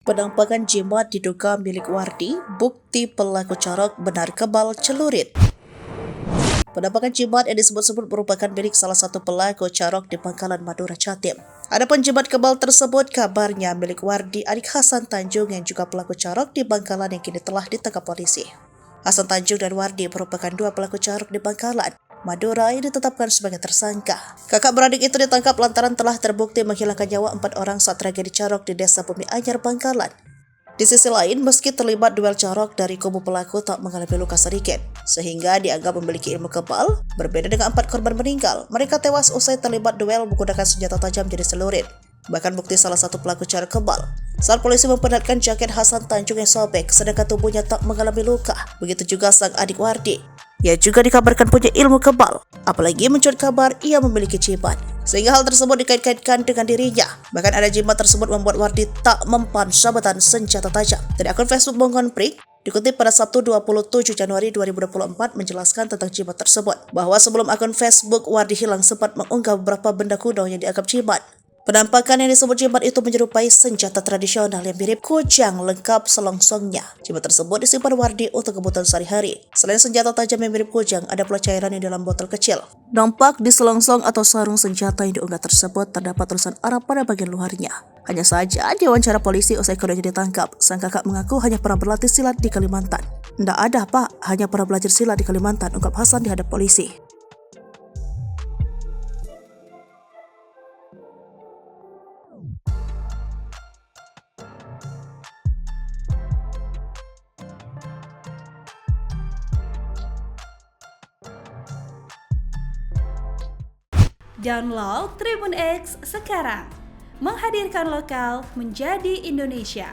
Penampakan jimat diduga milik Wardi, bukti pelaku corok benar kebal celurit. Penampakan jimat yang disebut-sebut merupakan milik salah satu pelaku corok di Pangkalan Madura, Jatim. Adapun jimat kebal tersebut kabarnya milik Wardi, adik Hasan Tanjung yang juga pelaku corok di Bangkalan yang kini telah ditangkap polisi. Hasan Tanjung dan Wardi merupakan dua pelaku corok di Bangkalan Madura yang ditetapkan sebagai tersangka. Kakak beradik itu ditangkap lantaran telah terbukti menghilangkan nyawa 4 orang saat tragedi corok di Desa Bumi Anyar, Bangkalan. Di sisi lain, meski terlibat duel corok, dari kubu pelaku tak mengalami luka sedikit, sehingga dianggap memiliki ilmu kebal. Berbeda dengan 4 korban meninggal, mereka tewas usai terlibat duel menggunakan senjata tajam jenis celurit. Bahkan bukti salah satu pelaku corok kebal saat polisi memperlihatkan jaket Hasan Tanjung yang sobek, sedangkan tubuhnya tak mengalami luka. Begitu juga sang adik Wardi, ia juga dikabarkan punya ilmu kebal, apalagi mencuat kabar ia memiliki jimat, sehingga hal tersebut dikait-kaitkan dengan dirinya. Bahkan ada jimat tersebut membuat Wardi tak mempan sabetan senjata tajam. Dari akun Facebook Bongon Prik, dikutip pada Sabtu 27 Januari 2024 menjelaskan tentang jimat tersebut, bahwa sebelum akun Facebook Wardi hilang sempat mengunggah beberapa benda kuno yang dianggap jimat. Penampakan yang disebut jimat itu menyerupai senjata tradisional yang mirip kujang lengkap selongsongnya. Jimat tersebut disimpan Wardi untuk kebutuhan sehari-hari. Selain senjata tajam yang mirip kujang, ada pula cairan yang dalam botol kecil. Nampak di selongsong atau sarung senjata yang diunggah tersebut terdapat tulisan Arab pada bagian luarnya. Hanya saja di wawancara polisi usai keduanya ditangkap, sang kakak mengaku hanya pernah berlatih silat di Kalimantan. "Nggak ada, Pak, hanya pernah belajar silat di Kalimantan," ungkap Hasan di hadap polisi. Download Tribun X sekarang, menghadirkan lokal menjadi Indonesia.